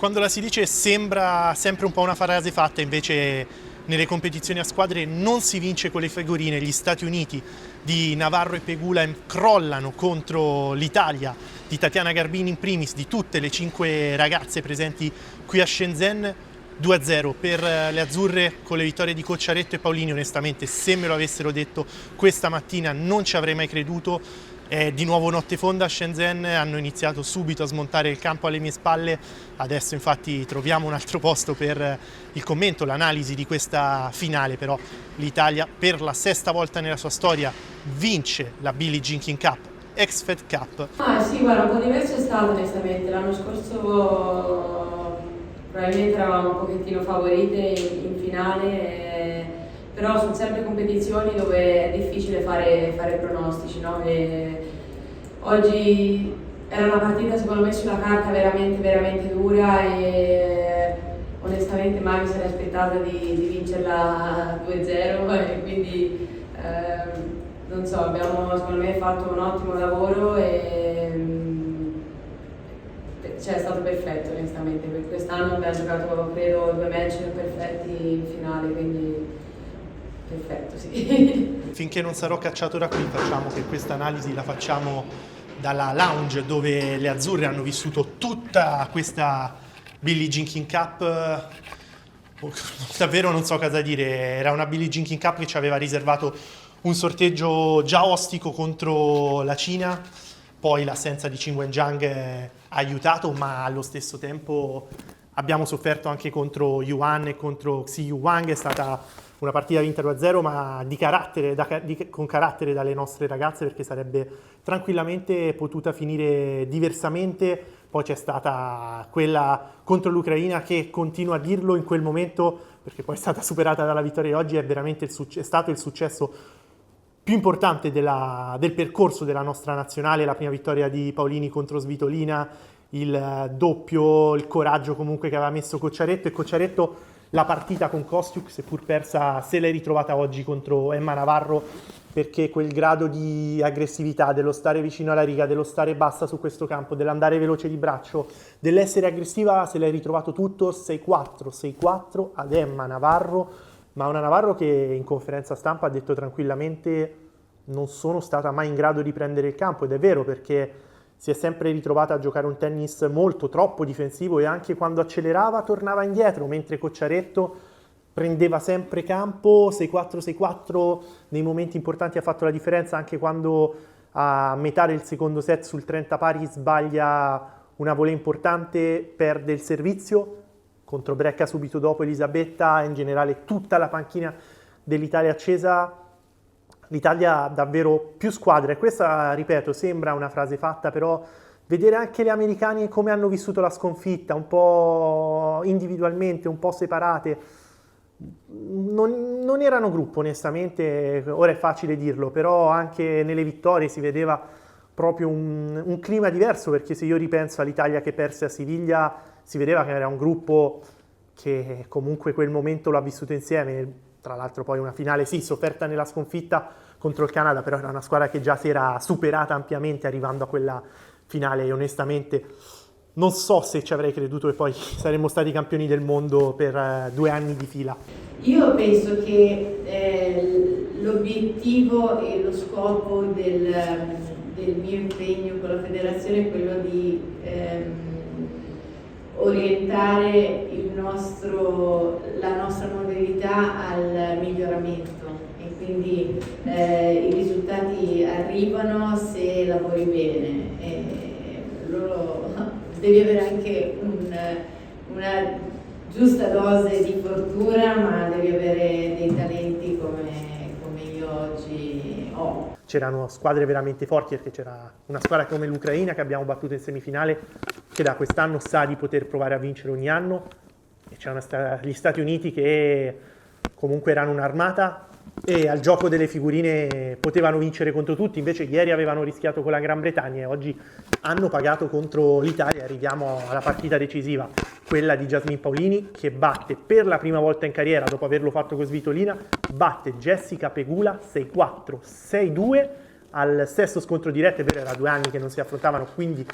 Quando la si dice sembra sempre un po' una frase fatta, invece nelle competizioni a squadre non si vince con le figurine. Gli Stati Uniti di Navarro e Pegula crollano contro l'Italia di Tatiana Garbini in primis, di tutte le 5 ragazze presenti qui a Shenzhen. 2-0 per le azzurre con le vittorie di Cocciaretto e Paolini. Onestamente, se me lo avessero detto questa mattina non ci avrei mai creduto. Di nuovo notte fonda a Shenzhen, hanno iniziato subito a smontare il campo alle mie spalle. Adesso infatti troviamo un altro posto per il commento, l'analisi di questa finale. Però l'Italia per la 6ª volta nella sua storia vince la Billie Jean King Cup, ex-Fed Cup. Sì, guarda, un po' diverso è stato onestamente. L'anno scorso probabilmente eravamo un pochettino favorite in finale, però sono sempre competizioni dove è difficile fare pronostici, no? Oggi era una partita secondo me sulla carta veramente dura e onestamente mai mi sarei aspettata di vincerla 2-0 e quindi non so, abbiamo secondo me fatto un ottimo lavoro e cioè, è stato perfetto onestamente. Per quest'anno abbiamo giocato credo 2 match perfetti in finale, quindi perfetto, sì. Finché non sarò cacciato da qui, facciamo che questa analisi la facciamo dalla lounge dove le azzurre hanno vissuto tutta questa Billie Jean King Cup. Davvero non so cosa dire, era una Billie Jean King Cup che ci aveva riservato un sorteggio già ostico contro la Cina, poi l'assenza di Qin Wenjiang ha aiutato, ma allo stesso tempo abbiamo sofferto anche contro Yuan e contro Xi Yuwang. È stata una partita vinta 2-0, ma con carattere dalle nostre ragazze, perché sarebbe tranquillamente potuta finire diversamente. Poi c'è stata quella contro l'Ucraina che, continua a dirlo in quel momento, perché poi è stata superata dalla vittoria oggi, è veramente è stato il successo più importante del percorso della nostra nazionale. La prima vittoria di Paolini contro Svitolina, il doppio, il coraggio comunque che aveva messo Cocciaretto, e Cocciaretto la partita con Kostiuk, seppur persa, se l'è ritrovata oggi contro Emma Navarro, perché quel grado di aggressività, dello stare vicino alla riga, dello stare bassa su questo campo, dell'andare veloce di braccio, dell'essere aggressiva, se l'è ritrovato tutto. 6-4 ad Emma Navarro, ma una Navarro che in conferenza stampa ha detto tranquillamente: non sono stata mai in grado di prendere il campo. Ed è vero, perché si è sempre ritrovata a giocare un tennis molto troppo difensivo, e anche quando accelerava tornava indietro, mentre Cocciaretto prendeva sempre campo. 6-4 nei momenti importanti ha fatto la differenza, anche quando a metà del secondo set sul 30 pari sbaglia una volée importante, perde il servizio. Contro Brecca subito dopo Elisabetta, in generale tutta la panchina dell'Italia accesa. L'Italia ha davvero più squadre, e questa, ripeto, sembra una frase fatta, però vedere anche le americane come hanno vissuto la sconfitta, un po' individualmente, un po' separate, non erano gruppo onestamente. Ora è facile dirlo, però anche nelle vittorie si vedeva proprio un clima diverso, perché se io ripenso all'Italia che perse a Siviglia, si vedeva che era un gruppo che comunque quel momento l'ha vissuto insieme. Tra l'altro poi una finale sì, sofferta nella sconfitta contro il Canada, però era una squadra che già si era superata ampiamente arrivando a quella finale, e onestamente non so se ci avrei creduto e poi saremmo stati campioni del mondo per 2 anni di fila. Io penso che l'obiettivo e lo scopo del mio impegno con la federazione è quello di orientare la nostra modalità al miglioramento, e quindi i risultati arrivano se lavori bene. Devi avere anche una giusta dose di fortuna, ma devi avere dei talenti come io oggi ho. C'erano squadre veramente forti, perché c'era una squadra come l'Ucraina che abbiamo battuto in semifinale, che da quest'anno sa di poter provare a vincere ogni anno, e c'erano gli Stati Uniti che comunque erano un'armata e al gioco delle figurine potevano vincere contro tutti. Invece ieri avevano rischiato con la Gran Bretagna e oggi hanno pagato contro l'Italia. Arriviamo alla partita decisiva, quella di Jasmine Paolini, che batte per la prima volta in carriera, dopo averlo fatto con Svitolina, batte Jessica Pegula 6-4, 6-2, al sesto scontro diretto, è vero, era 2 anni che non si affrontavano, quindi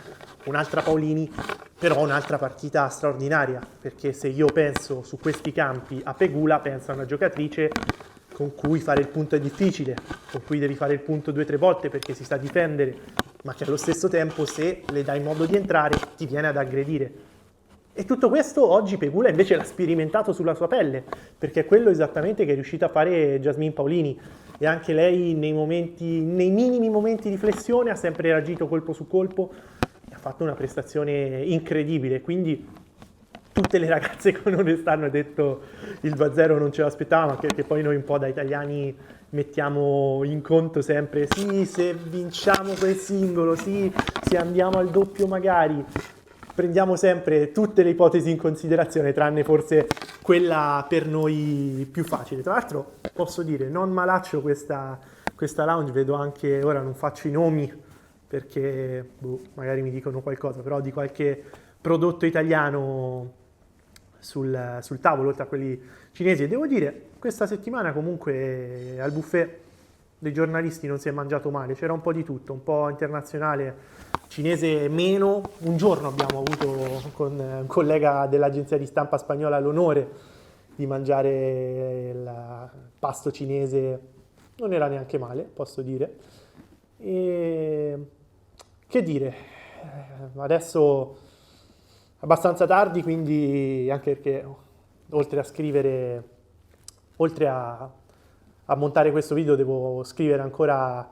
un'altra Paolini, però un'altra partita straordinaria, perché se io penso su questi campi a Pegula, penso a una giocatrice con cui fare il punto è difficile, con cui devi fare il punto 2 o 3 volte perché si sta a difendere, ma che allo stesso tempo, se le dai modo di entrare, ti viene ad aggredire. E tutto questo oggi Pegula invece l'ha sperimentato sulla sua pelle, perché è quello esattamente che è riuscita a fare Jasmine Paolini, e anche lei nei minimi momenti di flessione ha sempre reagito colpo su colpo e ha fatto una prestazione incredibile. Quindi tutte le ragazze con onestà hanno detto il 2-0 non ce l'aspettavamo, anche perché poi noi un po' da italiani mettiamo in conto sempre sì, se vinciamo quel singolo, sì, se andiamo al doppio magari, prendiamo sempre tutte le ipotesi in considerazione, tranne forse quella per noi più facile. Tra l'altro posso dire, non malaccio questa lounge, vedo anche, ora non faccio i nomi perché magari mi dicono qualcosa, però di qualche prodotto italiano sul tavolo, oltre a quelli cinesi. E devo dire, questa settimana comunque al buffet dei giornalisti non si è mangiato male, c'era un po' di tutto, un po' internazionale, cinese meno. Un giorno abbiamo avuto con un collega dell'agenzia di stampa spagnola l'onore di mangiare il pasto cinese, non era neanche male, posso dire. E che dire, adesso abbastanza tardi, quindi anche perché oltre a scrivere, oltre a montare questo video devo scrivere ancora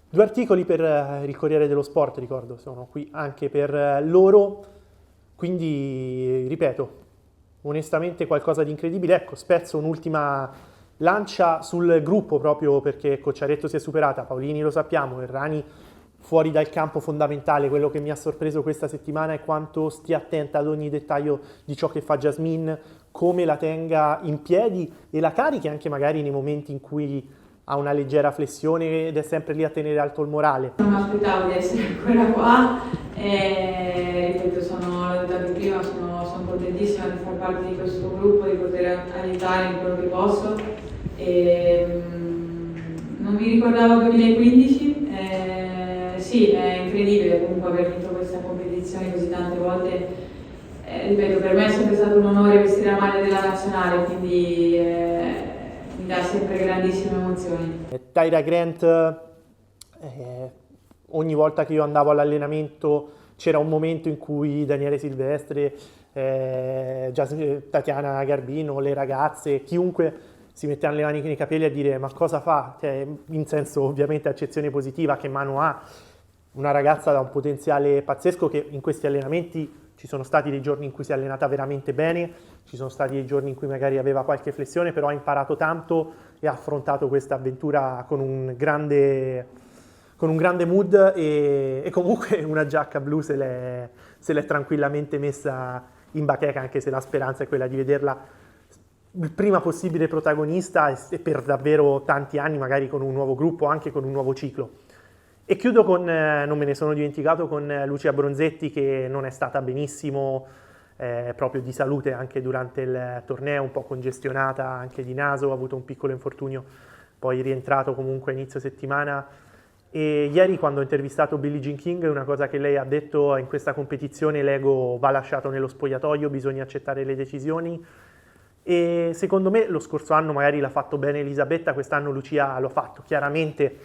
2 articoli per il Corriere dello Sport, ricordo, sono qui anche per loro, quindi ripeto, onestamente qualcosa di incredibile. Ecco, spezzo un'ultima lancia sul gruppo proprio perché Cocciaretto si è superata, Paolini lo sappiamo, Errani fuori dal campo fondamentale. Quello che mi ha sorpreso questa settimana è quanto stia attenta ad ogni dettaglio di ciò che fa Jasmine, come la tenga in piedi e la carichi anche magari nei momenti in cui ha una leggera flessione ed è sempre lì a tenere alto il morale. Non mi aspettavo di essere ancora qua e ripeto, l'ho detto anche prima, sono contentissima di far parte di questo gruppo, di poter aiutare in quello che posso. Non mi ricordavo 2015, sì, è incredibile comunque aver vinto questa competizione così tante volte. Ripeto, per me è sempre stato un onore vestire la maglia della nazionale, quindi mi dà sempre grandissime emozioni. Tyra Grant, ogni volta che io andavo all'allenamento c'era un momento in cui Daniele Silvestre, Tatiana Garbino, le ragazze, chiunque si metteva le mani nei capelli a dire ma cosa fa? Cioè, in senso ovviamente accezione positiva, che mano ha, una ragazza da un potenziale pazzesco, che in questi allenamenti ci sono stati dei giorni in cui si è allenata veramente bene, ci sono stati dei giorni in cui magari aveva qualche flessione, però ha imparato tanto e ha affrontato questa avventura con un grande mood e comunque una giacca blu se l'è tranquillamente messa in bacheca, anche se la speranza è quella di vederla il prima possibile protagonista e per davvero tanti anni, magari con un nuovo gruppo, anche con un nuovo ciclo. E chiudo con, non me ne sono dimenticato, con Lucia Bronzetti, che non è stata benissimo proprio di salute anche durante il torneo, un po' congestionata anche di naso, ha avuto un piccolo infortunio, poi è rientrato comunque a inizio settimana. E ieri, quando ho intervistato Billie Jean King, una cosa che lei ha detto: in questa competizione l'ego va lasciato nello spogliatoio, bisogna accettare le decisioni. E secondo me lo scorso anno magari l'ha fatto bene Elisabetta, quest'anno Lucia lo ha fatto. Chiaramente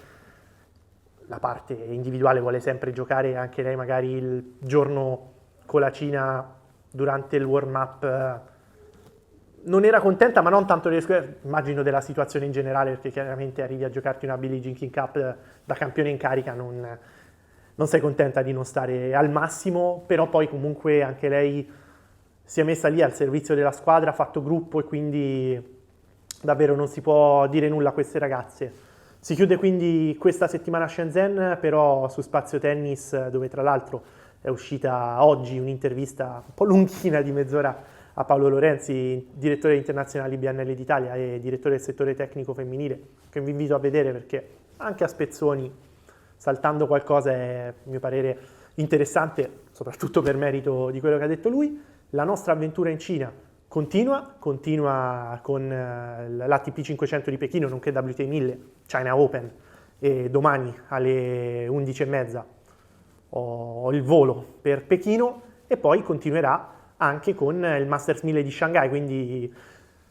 la parte individuale vuole sempre giocare, anche lei magari il giorno con la Cina durante il warm-up non era contenta, ma non tanto immagino della situazione in generale, perché chiaramente arrivi a giocarti una Billie Jean King Cup da campione in carica, non sei contenta di non stare al massimo, però poi comunque anche lei si è messa lì al servizio della squadra, ha fatto gruppo e quindi davvero non si può dire nulla a queste ragazze. Si chiude quindi questa settimana a Shenzhen, però su Spazio Tennis, dove tra l'altro è uscita oggi un'intervista un po' lunghina di mezz'ora a Paolo Lorenzi, direttore internazionale BNL d'Italia e direttore del settore tecnico femminile, che vi invito a vedere perché anche a spezzoni, saltando qualcosa, è a mio parere interessante, soprattutto per merito di quello che ha detto lui. La nostra avventura in Cina continua con l'ATP 500 di Pechino, nonché WTA 1000, China Open, e domani alle 11:30 ho il volo per Pechino e poi continuerà anche con il Masters 1000 di Shanghai, quindi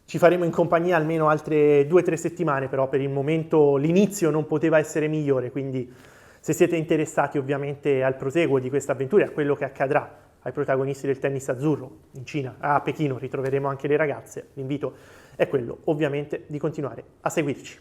ci faremo in compagnia almeno altre 2 o 3 settimane, però per il momento l'inizio non poteva essere migliore, quindi se siete interessati ovviamente al proseguo di questa avventura e a quello che accadrà ai protagonisti del tennis azzurro in Cina, a Pechino ritroveremo anche le ragazze, l'invito è quello ovviamente di continuare a seguirci.